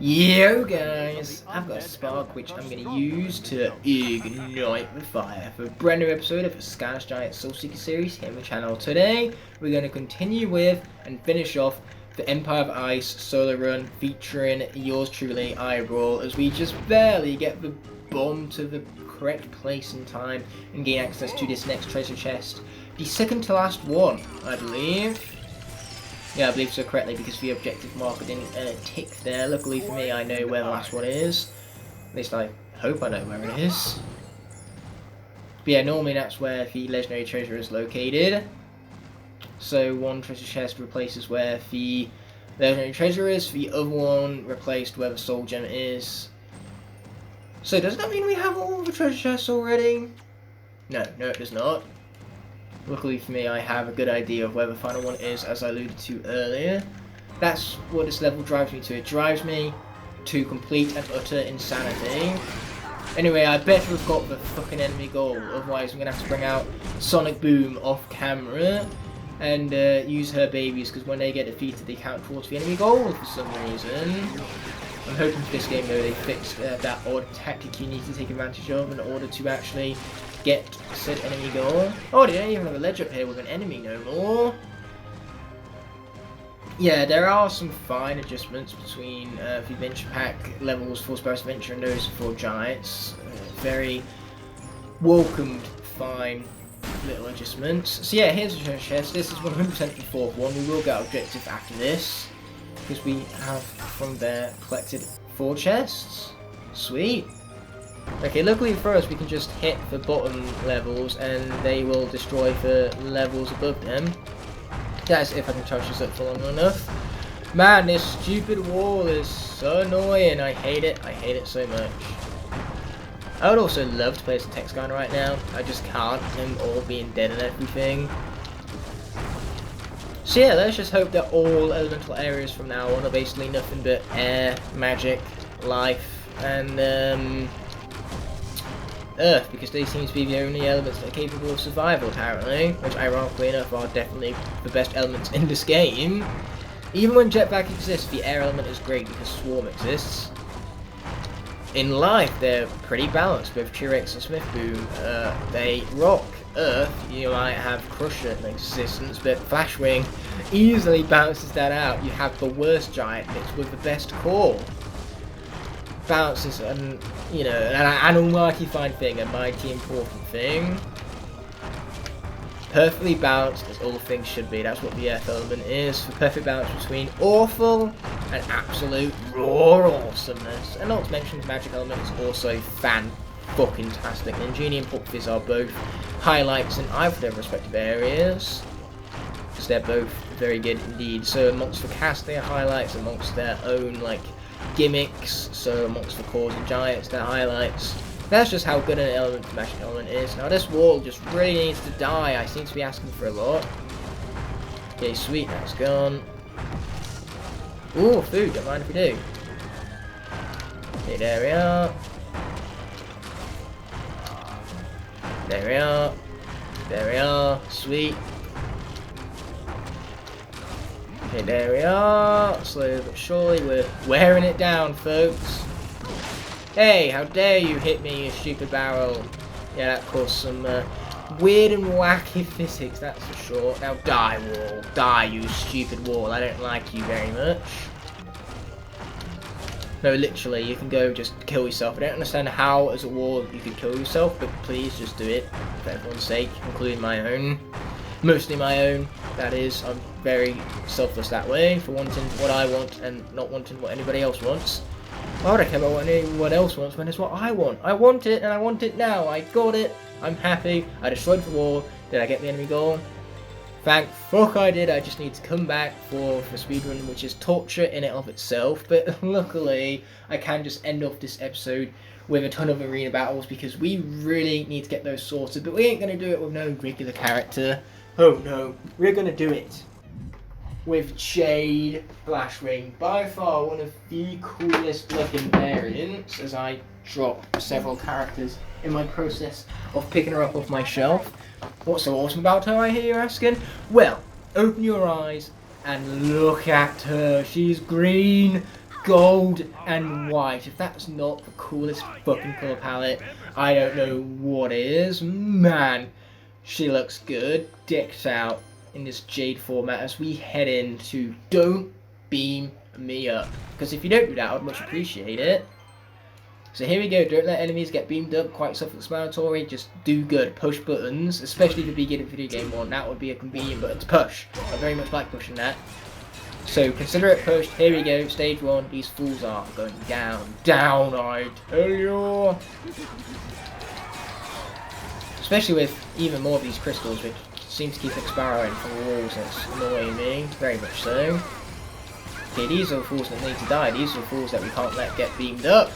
Yo guys, I've got a spark which I'm going to use to ignite the fire for a brand new episode of the Skylanders Giants Soul Seekers series here on the channel. Today we're going to continue with and finish off the Empire of Ice solo run featuring yours truly, Eyeball, as we just barely get the bomb to the correct place in time and gain access to this next treasure chest. The second to last one, I believe. Yeah, I believe so correctly because the objective marker didn't tick there. Luckily for me, I know where the last one is. At least I hope I know where it is. But yeah, normally that's where the legendary treasure is located. So one treasure chest replaces where the legendary treasure is, the other one replaced where the soul gem is. So does that mean we have all the treasure chests already? No, it does not. Luckily for me, I have a good idea of where the final one is, as I alluded to earlier. That's what this level drives me to. It drives me to complete and utter insanity. Anyway, I better have got the fucking enemy goal, otherwise I'm going to have to bring out Sonic Boom off camera and use her babies, because when they get defeated they count towards the enemy goal for some reason. I'm hoping for this game though they fixed that odd tactic you need to take advantage of in order to actually get said enemy goal. Oh, they don't even have a ledge up here with an enemy no more. Yeah, there are some fine adjustments between the Adventure Pack levels for Sparrows Adventure and those for Giants. Very welcomed, fine little adjustments. So yeah, here's the treasure chest. This is 100% the fourth one. We will get objective after this, because we have from there collected 4 chests. Sweet. Okay, luckily for us we can just hit the bottom levels and they will destroy the levels above them. That's if I can charge this up for long enough. Man, this stupid wall is so annoying. I hate it so much. I would also love to play as a text guy right now. I just can't, him all being dead and everything. So yeah, let's just hope that all elemental areas from now on are basically nothing but air, magic, life, and Earth, because they seem to be the only elements that are capable of survival apparently, which ironically enough are definitely the best elements in this game. Even when Jetpack exists, the air element is great because Swarm exists. In life, they're pretty balanced, both T-Rex and Smith Boom. They rock. Earth, you might have Crusher in existence, but Flashwing easily balances that out. You have the worst giant mixed with the best core. Balances, and you know, an almighty fine thing, a mighty important thing. Perfectly balanced as all things should be. That's what the earth element is. The perfect balance between awful and absolute raw awesomeness. And not to mention the magic element is also fan-fucking-tastic. And Genie and Pop Fizz are both highlights in either of their respective areas, because they're both very good indeed. So amongst the cast, they are highlights, amongst their own like gimmicks, so amongst the cores and giants, they're highlights. That's just how good an element the magic element is. Now this wall just really needs to die. I seem to be asking for a lot. Okay, sweet, that's gone. Ooh, food, don't mind if we do. Okay, there we are. There we are. There we are. Sweet. Okay, there we are. Slowly but surely, we're wearing it down, folks. Hey, how dare you hit me, you stupid barrel. Yeah, that caused some weird and wacky physics, that's for sure. Now die, wall. Die, you stupid wall. I don't like you very much. No, literally, you can go just kill yourself. I don't understand how, as a wall, you could kill yourself, but please just do it, for everyone's sake, including my own. Mostly my own, that is. I'm very selfless that way, for wanting what I want and not wanting what anybody else wants. Why would I care about what anyone else wants when it's what I want? I want it, and I want it now. I got it. I'm happy. I destroyed the wall. Did I get the enemy goal? Thank fuck I did. I just need to come back for speedrun, which is torture in and of itself. But luckily, I can just end off this episode with a ton of arena battles, because we really need to get those sorted. But we ain't going to do it with no regular character. Oh no, we're going to do it with Jade Flashwing, by far one of the coolest looking variants, as I drop several characters in my process of picking her up off my shelf. What's so awesome about her, I hear you asking? Well, open your eyes and look at her. She's green, gold and white. If that's not the coolest fucking colour palette, I don't know what is. Man, she looks good, decked out in this Jade format as we head into Don't Beam Me Up. Because if you don't do that, I'd much appreciate it. So here we go, don't let enemies get beamed up, quite self-explanatory, just do good, push buttons, especially the beginning video game one, that would be a convenient button to push. I very much like pushing that. So consider it pushed, here we go, stage 1, these fools are going down, I tell you. Especially with even more of these crystals, which seem to keep expiring from the walls, it's annoying me, very much so. Okay, these are the fools that need to die, these are the fools that we can't let get beamed up.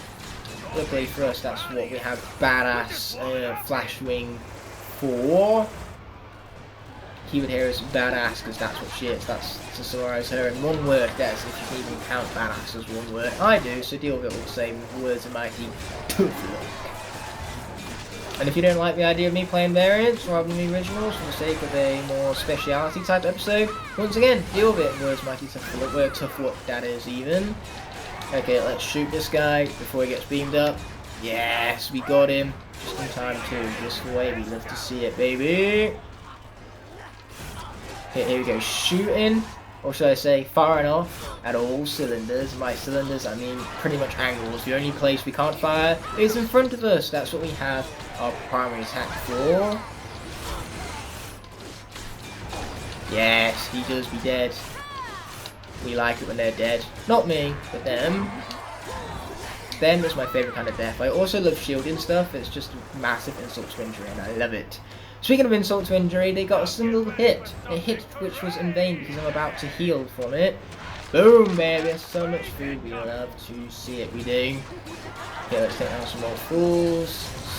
Luckily for us, that's what we have badass Flash Wing for. Keyword here is badass because that's what she is. That's to summarize her in one word. That's if you can even count badass as one word. I do, so deal with it all the same words of mighty tough luck. And if you don't like the idea of me playing variants rather than the originals for the sake of a more speciality type episode, once again, deal with it in words mighty tough luck. Word tough luck that is even. Okay, let's shoot this guy before he gets beamed up. Yes, we got him. Just in time too. Just the way we love to see it, baby. Okay, here we go. Shooting, or should I say firing off at all cylinders. By cylinders, I mean pretty much angles. The only place we can't fire is in front of us. That's what we have our primary attack for. Yes, he does be dead. We like it when they're dead. Not me, but them. Them is my favourite kind of death. I also love shielding stuff. It's just a massive insult to injury and I love it. Speaking of insult to injury, they got a single hit. A hit which was in vain because I'm about to heal from it. Boom, baby. There's so much food. We love to see it. We do. Okay, let's take down some more fools.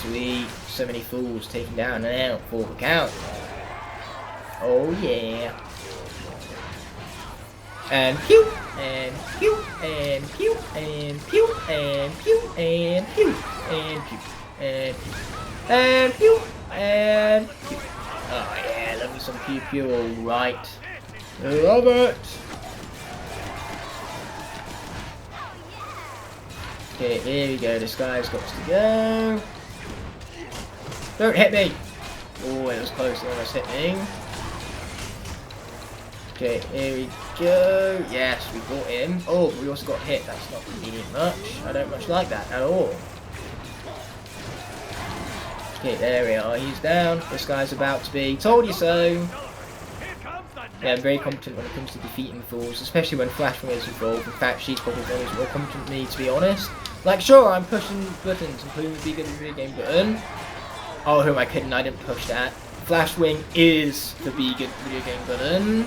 Sweet. So many fools taken down and out for the count. Oh, yeah. And pew, and pew, and pew, and pew, and pew, and pew, and pew, and pew, and pew, and pew. Oh yeah, love me some pew pew, alright. Love it! Okay, here we go, this guy's got to go. Don't hit me! Oh, it was close, it almost hit me. Okay, here we go. Yes, we got him. Oh, but we also got hit. That's not convenient much. I don't much like that at all. Okay, there we are. He's down. This guy's about to be. Told you so. Yeah, I'm very competent when it comes to defeating fools, especially when Flash Wing is involved. In fact, she's probably always more competent than me, to be honest. Like, sure, I'm pushing buttons, including the Be Good video game button. Oh, who am I kidding? I didn't push that. Flash Wing is the Be Good video game button.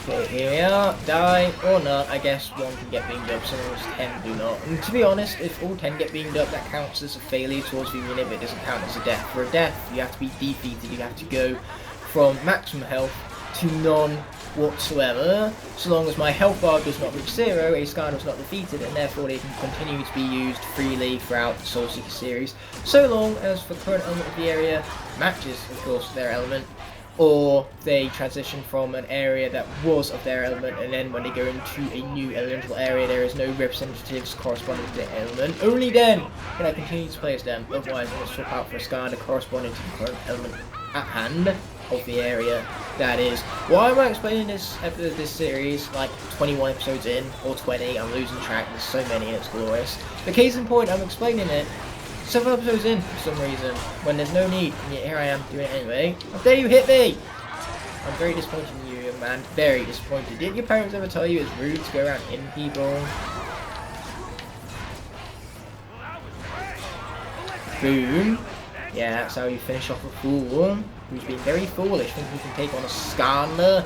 Okay, here we are. Die or not, I guess one can get beamed up, some of us 10 do not. And to be honest, if all 10 get beamed up, that counts as a failure towards the unit, but it doesn't count as a death. For a death, you have to be defeated, you have to go from maximum health to none whatsoever. So long as my health bar does not reach 0, a Skylander is not defeated, and therefore they can continue to be used freely throughout the Soul Seeker series, so long as the current element of the area matches, of course, their element, or they transition from an area that was of their element, and then when they go into a new elemental area, there is no representatives corresponding to the element. Only then can I continue to play as them. Otherwise, I must swap out for a Skylander corresponding to the current element at hand of the area. That is. Why am I explaining this series like 21 episodes in, or 20? I'm losing track. There's so many, and it's glorious. The case in point, I'm explaining it 7 episodes in for some reason, when there's no need, and yet here I am doing it anyway. How dare you hit me! I'm very disappointed in you, young man. Very disappointed. Didn't your parents ever tell you it's rude to go around hitting people? Boom. Yeah, that's how you finish off a fool who's been very foolish, thinking he can take on a Skylander.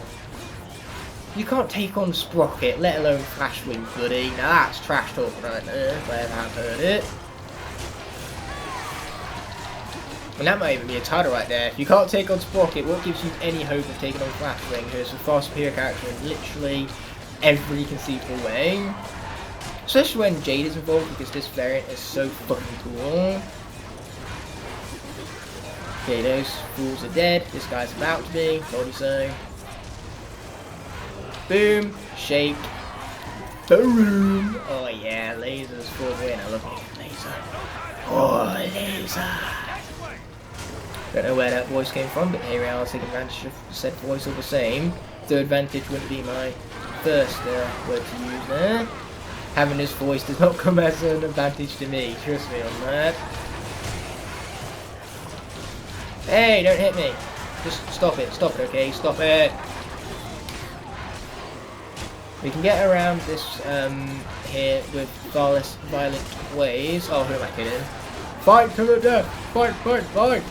You can't take on Sprocket, let alone Flash Wing, buddy. Now that's trash talk right there, if I ever have heard it. And that might even be a title right there. If you can't take on Sprocket, what gives you any hope of taking on Flash Wing, who is a far superior character in literally every conceivable way? Especially when Jade is involved, because this variant is so fucking cool. Okay, those fools are dead. This guy's about to be. Told you so. Boom, shake, boom. Oh yeah, lasers for the win. I love it. Laser. Oh, laser. Don't know where that voice came from, but here we are taking advantage of said voice all the same. The advantage wouldn't be my first word to use there. Having this voice does not come as an advantage to me, trust me on that. Hey, don't hit me. Just stop it, okay? Stop it. We can get around this here with far less violent ways. Oh, who am I kidding? Fight to the death! Fight, fight, fight!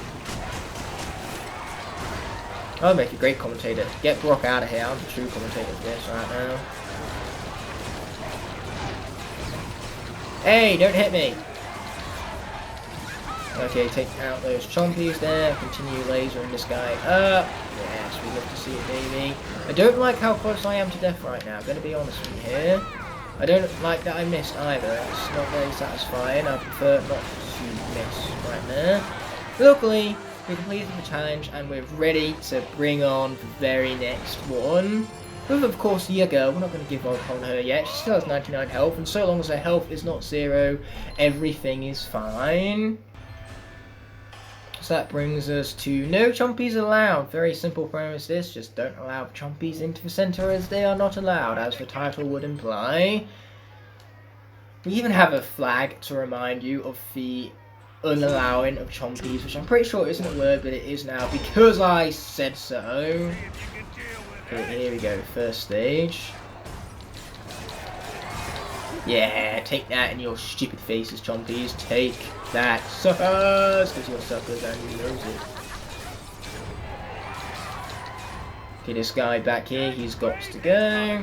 I'll make a great commentator. Get Brock out of here. I'm the true commentator of this right now. Hey, don't hit me! Okay, take out those chompies there. Continue lasering this guy up. Yes, we love to see it, baby. I don't like how close I am to death right now. I'm going to be honest with you here. I don't like that I missed either. It's not very satisfying. I prefer not to miss right there. Luckily, we completed the challenge and we're ready to bring on the very next one. With, of course, Yaga. We're not going to give up on her yet. She still has 99 health, and so long as her health is not 0, everything is fine. So that brings us to no Jumpies Allowed. Very simple premise this, just don't allow Jumpies into the centre as they are not allowed, as the title would imply. We even have a flag to remind you of the unallowing of Jumpies, which I'm pretty sure isn't a word, but it is now because I said so. Okay, here we go, first stage. Yeah, take that in your stupid faces, Jumpies. Take that, suckers! Because you're suckers and you knows it. Okay, this guy back here, he's got to go.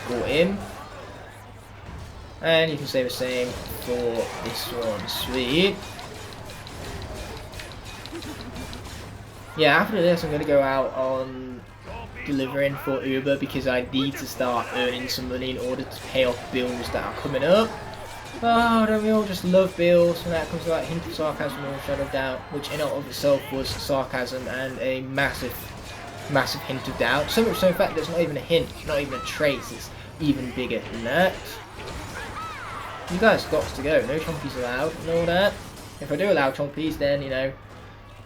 Got him. And you can say the same for this one. Sweet. Yeah, after this I'm going to go out on delivering for Uber because I need to start earning some money in order to pay off bills that are coming up. Oh, don't we all just love bills? When that comes to that hint of sarcasm or shadow of doubt, which in and of itself was sarcasm and a massive hint of doubt. So much so, in fact, there's not even a hint, not even a trace. It's even bigger than that. You guys got to go. No Jumpies allowed and all that. If I do allow Jumpies, then, you know,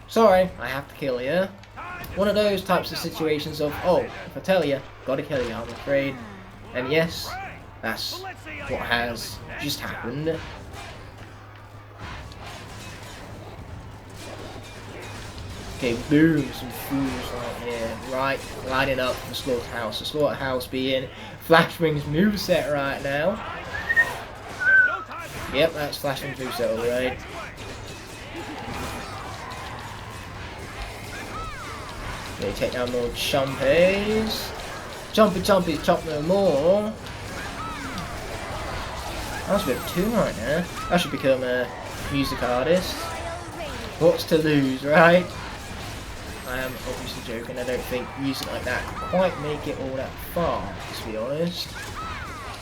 sorry, I have to kill you. One of those types of situations of, oh, if I tell you, gotta kill you, I'm afraid. And yes, that's what has just happened. Okay, boom, some fools right here. Right, lining up the slaughterhouse. The slaughterhouse being Flashwing's moveset right now. Yep, that's Flashwing's moveset, alright. Okay, take down more Jumpies. Jumpies, chop no more. That's a bit of 2 right now. I should become a music artist. What's to lose, right? I am obviously joking. I don't think music like that can quite make it all that far, to be honest.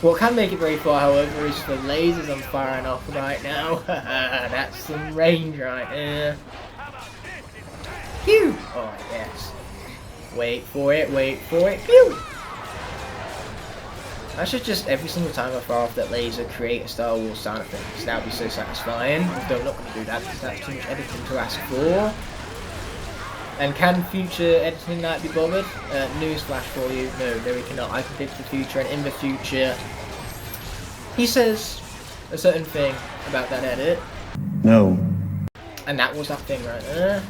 What can make it very far, however, is the lasers I'm firing off right now. That's some range right there. Phew! Oh, yes. Wait for it, pew! I should just, every single time I fire off that laser, create a Star Wars sound effect, because that would be so satisfying. Although I'm not going to do that, because that's too much editing to ask for. And can future editing night be bothered? Newsflash for you, no, we cannot. I predict the future, and in the future, he says a certain thing about that edit. No. And that was that thing right there.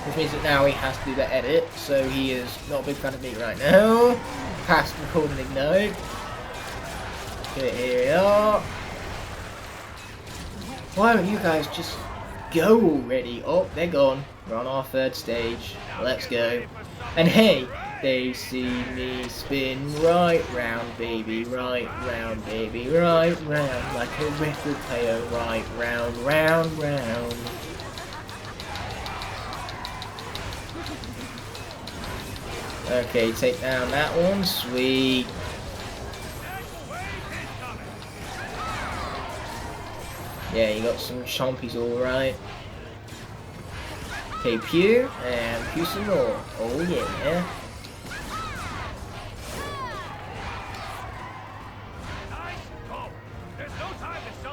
Which means that now he has to do that edit, so he is not a big fan of me right now. Past record and ignite. Okay, here we are. Why don't you guys just go already? Oh, they're gone. We're on our 3rd stage. Let's go. And hey, they see me spin right round, baby, right round, baby, right round, like a record player, right round, round, round. Okay, take down that one, sweet. Yeah, you got some chompies alright. Okay, pew, and pew some more. Oh yeah.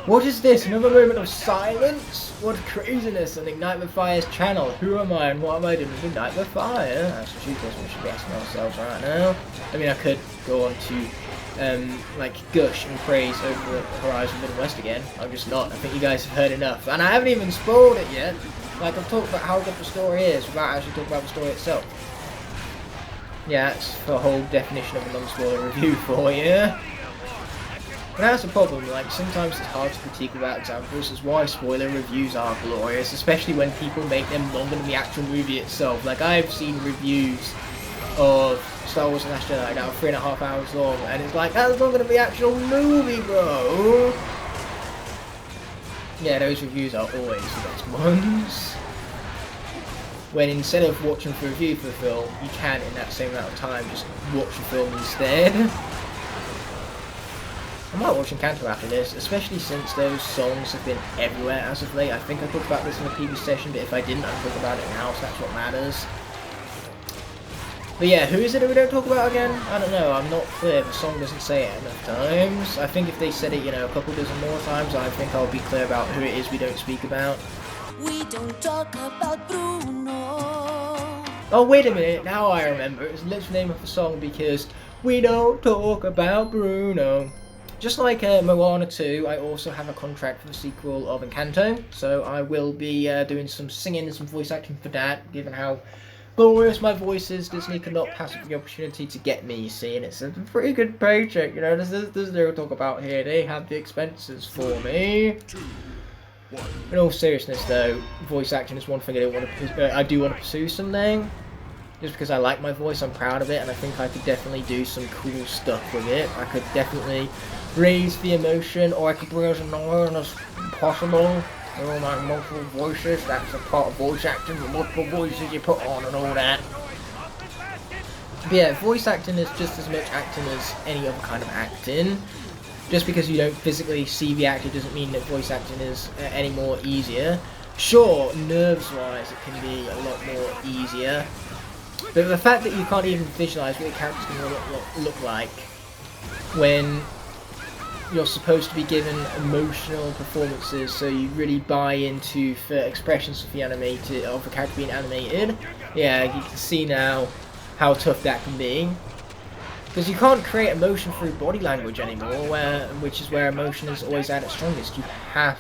What is this? Another moment of silence? What craziness on Ignite the Fire's channel. Who am I and what am I doing with Ignite the Fire? That's the truth, we should be asking ourselves right now. I mean, I could go on to like gush and praise over the Horizon Midwest again. I'm just not. I think you guys have heard enough. And I haven't even spoiled it yet. Like, I've talked about how good the story is without actually talking about the story itself. Yeah, that's the whole definition of a non-spoiler review for you. And that's the problem, like, sometimes it's hard to critique without examples. That's why spoiler reviews are glorious, especially when people make them longer than the actual movie itself. Like, I've seen reviews of Star Wars The Last Jedi now 3.5 hours long, and it's like, that's longer than the actual movie, bro! Yeah, those reviews are always the best ones. When instead of watching the review for the film, you can, in that same amount of time, just watch the film instead. I might watch Encanto after this, especially since those songs have been everywhere as of late. I think I talked about this in the previous session, but if I didn't, I'll talk about it now, so that's what matters. But yeah, who is it that we don't talk about again? I don't know, I'm not clear. The song doesn't say it enough times. I think if they said it, you know, a couple dozen more times, I think I'll be clear about who it is we don't speak about. We don't talk about Bruno. Oh, wait a minute, now I remember. It's literally the name of the song because we don't talk about Bruno. Just like Moana 2, I also have a contract for the sequel of Encanto, so I will be doing some singing and some voice acting for that, given how glorious my voice is. Disney could not pass up the opportunity to get me, you see, and it's a pretty good paycheck, you know, there's no talk about here. They have the expenses for me. In all seriousness though, voice acting is one thing I do want to pursue someday. Just because I like my voice, I'm proud of it, and I think I could definitely do some cool stuff with it. I could definitely raise the emotion, or I could bring as annoying as possible. With all my multiple voices, that's a part of voice acting, the multiple voices you put on and all that. But yeah, voice acting is just as much acting as any other kind of acting. Just because you don't physically see the actor doesn't mean that voice acting is any more easier. Sure, nerves-wise it can be a lot more easier. But the fact that you can't even visualise what your character's going to look like when you're supposed to be given emotional performances, so you really buy into the expressions of the character being animated. Yeah, you can see now how tough that can be. Because you can't create emotion through body language anymore, which is where emotion is always at its strongest. You have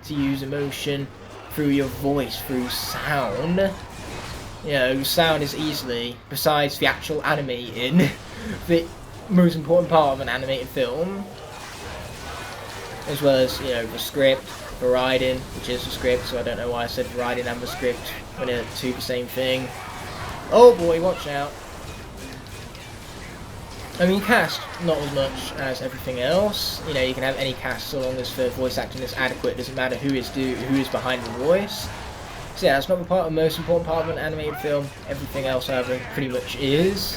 to use emotion through your voice, through sound. You know, sound is easily, besides the actual animating, the most important part of an animated film. As well as, you know, the script, the writing, which is the script, so I don't know why I said writing and the script when they're two the same thing. Oh boy, watch out. I mean, cast, not as much as everything else. You know, you can have any cast so long as the voice acting is adequate. It doesn't matter who is behind the voice. So yeah, that's not the most important part of an animated film. Everything else, however, pretty much is.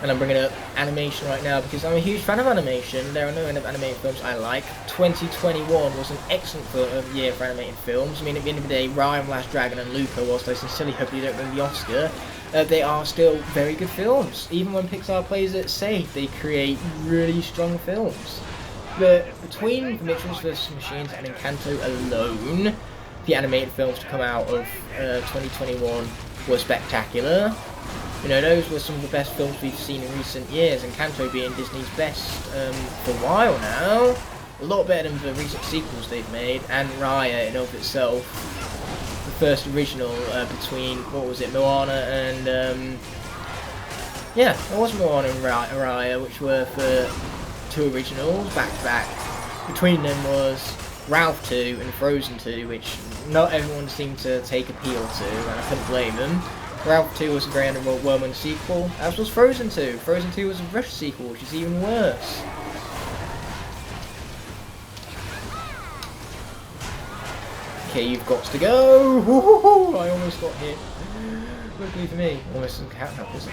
And I'm bringing up animation right now because I'm a huge fan of animation. There are no end of animated films I like. 2021 was an excellent year for animated films. I mean, at the end of the day, Raya and Last Dragon and Luca, whilst I sincerely hope they don't win the Oscar, they are still very good films. Even when Pixar plays it safe, they create really strong films. But between The Mitchells vs. Machines and Encanto alone, the animated films to come out of 2021 were spectacular. You know, those were some of the best films we've seen in recent years, Encanto being Disney's best for a while now. A lot better than the recent sequels they've made, and Raya in of itself. The first original between, what was it, Moana and, yeah, it was Moana and Raya, which were the two originals, back to back. Between them was Ralph 2 and Frozen 2, which not everyone seemed to take appeal to, and I couldn't blame them. Ralph 2 was a very underwhelming sequel, as was Frozen 2. Frozen 2 was a rush sequel, which is even worse. Okay, you've got to go! Woo-hoo-hoo! I almost got hit. Luckily for me, almost doesn't count now, does it?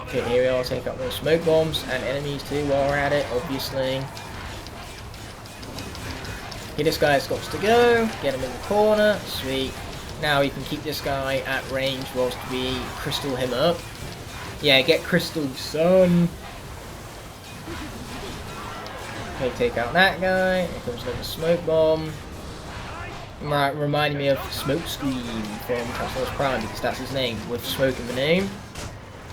Okay, here we are, take out more smoke bombs and enemies too while we're at it, obviously. Okay, this guy's got to go, get him in the corner, sweet. Now you can keep this guy at range whilst we crystal him up. Yeah, get crystal, son. Okay, take out that guy. Here comes another smoke bomb. Reminding me of Smokescreen from Transformers Prime, because that's his name, with smoke in the name.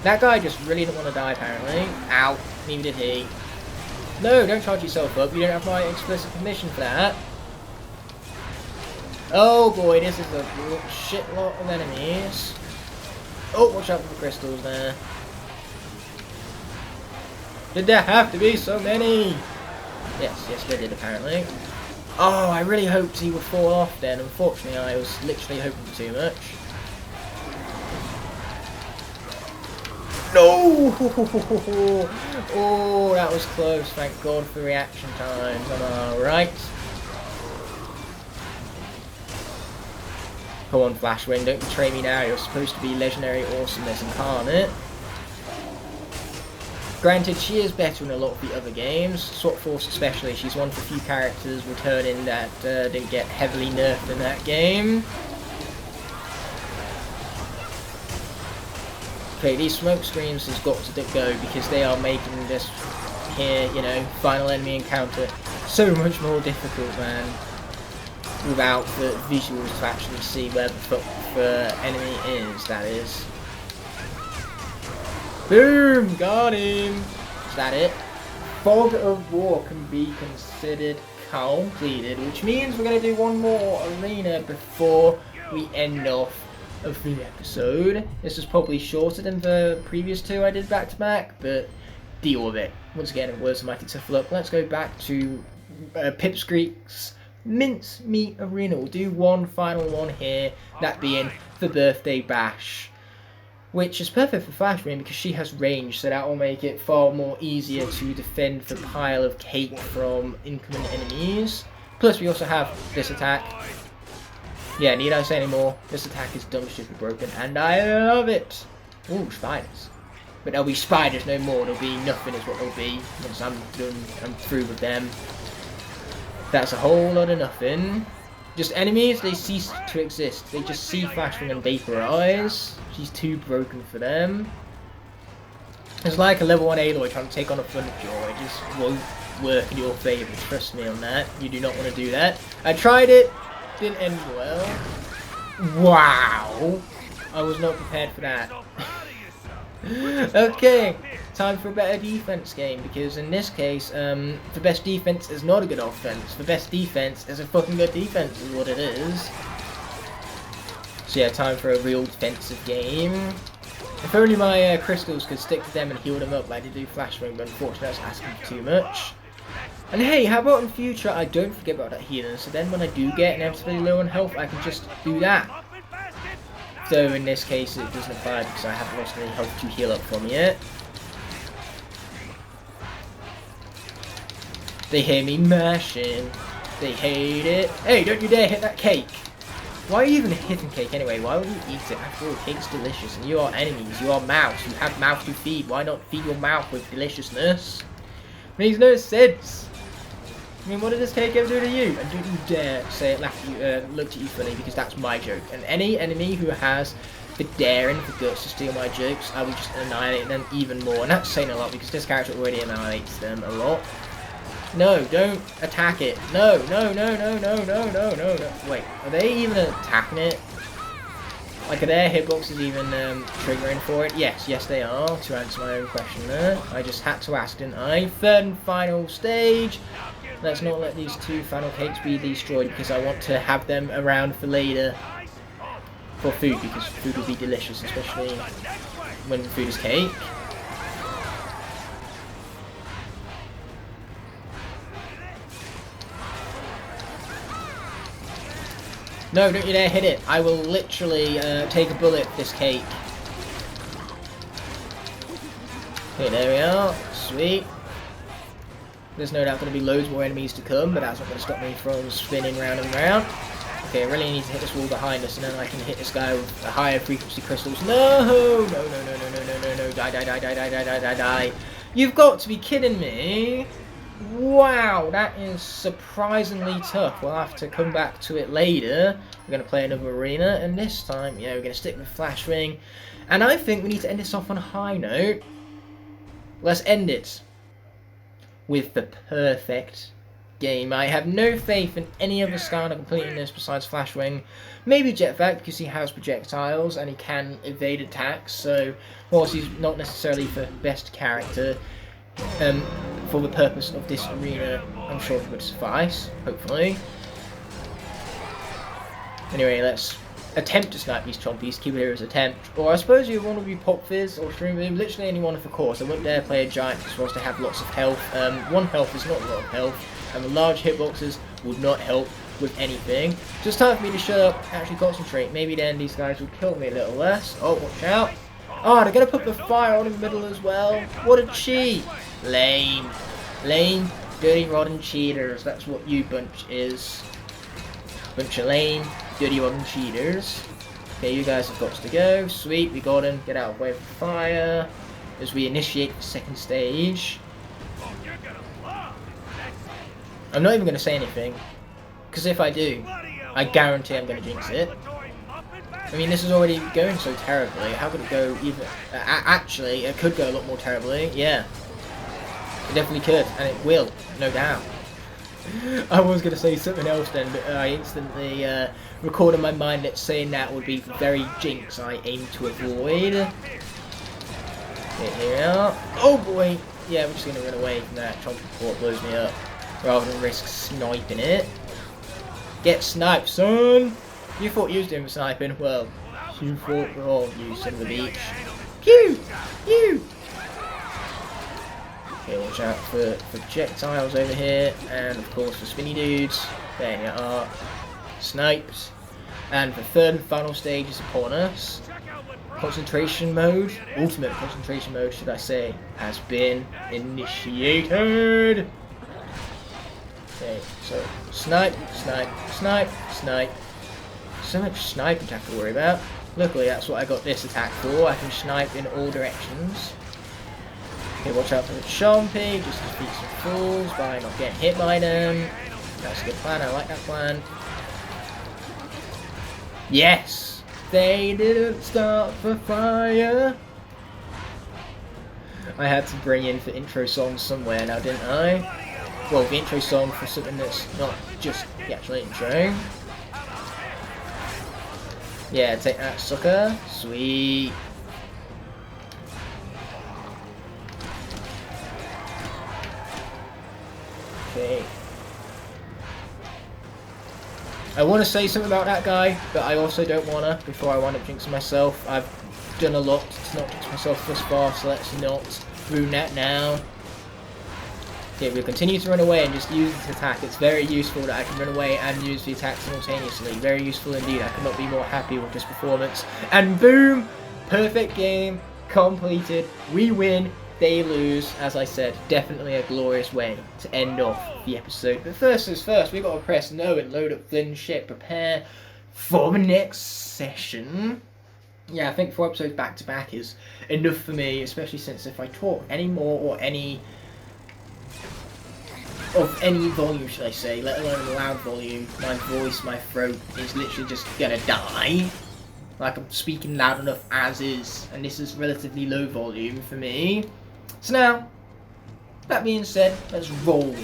That guy just really didn't want to die, apparently. Ow, neither did he. No, don't charge yourself up. You don't have my explicit permission for that. Oh boy, this is a shit lot of enemies. Oh, watch out for the crystals there. Did there have to be so many? Yes, there did apparently. Oh, I really hoped he would fall off then. Unfortunately, I was literally hoping for too much. No! Oh, that was close. Thank God for reaction times. I'm alright. Come on, Flashwing, don't betray me now. You're supposed to be legendary awesomeness incarnate. Granted, she is better in a lot of the other games. Swap Force especially, she's one of the few characters returning that didn't get heavily nerfed in that game. Okay, these smoke screens has got to go because they are making this here, you know, final enemy encounter so much more difficult, man. Without the visuals to actually see where the fuck the enemy is, that is. Boom! Got him! Is that it? Fog of War can be considered completed, which means we're going to do one more arena before we end off of the episode. This is probably shorter than the previous two I did back to back, but deal with it. Once again, words of mighty tough luck. Let's go back to Pipsqueak's Mincemeat Arena. We'll do one final one here, that being the Birthday Bash, which is perfect for Flashwing because she has range, so that will make it far more easier to defend the pile of cake from incoming enemies. Plus we also have this attack. Yeah, need I say any more? This attack is dumb, stupid, broken, and I love it! Ooh, spiders. But there'll be spiders no more, there'll be nothing is what they'll be once I'm done, I'm through with them. That's a whole lot of nothing. Just enemies, they cease to exist. They just see Flashwing and vaporize. She's too broken for them. It's like a level 1 Aloy trying to take on a Thunderjaw. It just won't work in your favour. Trust me on that. You do not want to do that. I tried it. Didn't end well. Wow. I was not prepared for that. Okay. Time for a better defense game, because in this case, the best defense is not a good offense. The best defense is a fucking good defense, is what it is. So yeah, time for a real defensive game. If only my crystals could stick to them and heal them up like they do Flashwing, but unfortunately that's asking for too much. And hey, how about in future I don't forget about that healing, so then when I do get inevitably low on health, I can just do that. So in this case it doesn't apply because I haven't lost any health to heal up from yet. They hear me mashing. They hate it. Hey, don't you dare hit that cake. Why are you even hitting cake anyway? Why would you eat it? After all, cake's delicious and you are enemies. You are mouths. You have mouth to feed. Why not feed your mouth with deliciousness? Makes no sense. I mean, what did this cake ever do to you? And don't you dare say it looked at you funny, because that's my joke. And any enemy who has the daring, the guts to steal my jokes, I will just annihilate them even more. And that's saying a lot because this character already annihilates them a lot. No, don't attack it. No. Wait, are they even attacking it? Like, are their hitboxes even triggering for it? Yes they are, to answer my own question there. I just had to ask, didn't I? Third and final stage. Let's not let these two final cakes be destroyed, because I want to have them around for later. For food, because food will be delicious, especially when food is cake. No, don't you dare hit it. I will literally take a bullet for this cake. Okay, there we are. Sweet. There's no doubt going to be loads more enemies to come, but that's not going to stop me from spinning round and round. Okay, I really need to hit this wall behind us, and then I can hit this guy with the higher frequency crystals. No! No. Die. You've got to be kidding me. Wow, that is surprisingly tough. We'll have to come back to it later. We're going to play another arena, and this time, yeah, we're going to stick with Flashwing. And I think we need to end this off on a high note. Let's end it with the perfect game. I have no faith in any other Skylander completing this besides Flashwing. Maybe Jetpack, because he has projectiles and he can evade attacks, so whilst he's not necessarily the best character, for the purpose of this arena, I'm sure it would suffice, hopefully. Anyway, let's attempt to snipe these Jumpies, keep it here as attempt. Or I suppose you want to be Pop Fizz or Shroom Boom, literally anyone of course. I wouldn't dare play a Giant because supposed to have lots of health. 1 health is not a lot of health, and the large hitboxes would not help with anything. Just time for me to shut up, actually concentrate. Maybe then these guys will kill me a little less. Oh, watch out. Oh, they're going to put the fire on in the middle as well. What a cheat. Lame. Lame, dirty, rotten cheaters. That's what you bunch is. Bunch of lame, dirty, rotten cheaters. Okay, you guys have got to go. Sweet, we got him. Get out of the way of the fire as we initiate the second stage. I'm not even going to say anything, because if I do, I guarantee I'm going to jinx it. I mean, this is already going so terribly. How could it go even... actually, it could go a lot more terribly. Yeah. It definitely could, and it will, no doubt. I was going to say something else then, but I instantly recorded in my mind that saying that would be the very jinx I aim to avoid. Here we are. Oh boy! Yeah, we're just going to run away from that. Trumpet Port blows me up, rather than risk sniping it. Get sniped, son! You thought you was doing the sniping? Well, you thought we're all you son of a beach. Pew! Pew! Okay, watch out for projectiles over here, and of course for spinny dudes. There you are. Sniped. And the third and final stage is upon us. Concentration mode, ultimate concentration mode should I say, has been initiated. Okay, so snipe, snipe, snipe, snipe. So much sniping to have to worry about. Luckily that's what I got this attack for, I can snipe in all directions. Okay, watch out for the Jumpy, just defeat some fools by not getting hit by them. That's a good plan, I like that plan. Yes! They didn't start the fire! I had to bring in the intro song somewhere now, didn't I? Well, the intro song for something that's not just the actual intro. Yeah, take that, sucker. Sweet. Okay. I want to say something about that guy, but I also don't want to before I wind up jinxing myself. I've done a lot to not jinx myself thus far, so let's not ruin that now. Okay, we'll continue to run away and just use this attack. It's very useful that I can run away and use the attack simultaneously. Very useful indeed. I could not be more happy with this performance. And boom! Perfect game. Completed. We win. They lose. As I said, definitely a glorious way to end off the episode. But first things first, we've got to press no and load up Flynn's ship. Prepare for the next session. Yeah, I think 4 episodes back to back is enough for me, especially since if I talk any more or any volume, should I say, let alone a loud volume, my voice, my throat is literally just gonna die. Like, I'm speaking loud enough as is, and this is relatively low volume for me. So now, that being said, let's roll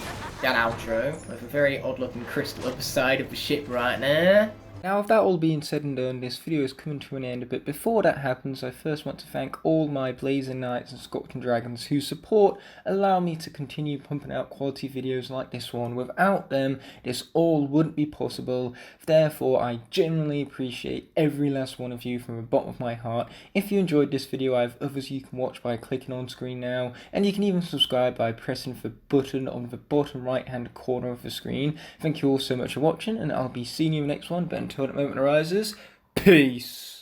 that outro with a very odd looking crystal up the side of the ship right there. Now, with that all being said and done, this video is coming to an end, but before that happens, I first want to thank all my Blazing Knights and Scorpion Dragons whose support allow me to continue pumping out quality videos like this one. Without them, this all wouldn't be possible. Therefore, I genuinely appreciate every last one of you from the bottom of my heart. If you enjoyed this video, I have others you can watch by clicking on screen now, and you can even subscribe by pressing the button on the bottom right hand corner of the screen. Thank you all so much for watching, and I'll be seeing you in the next one, but until that moment arises, peace!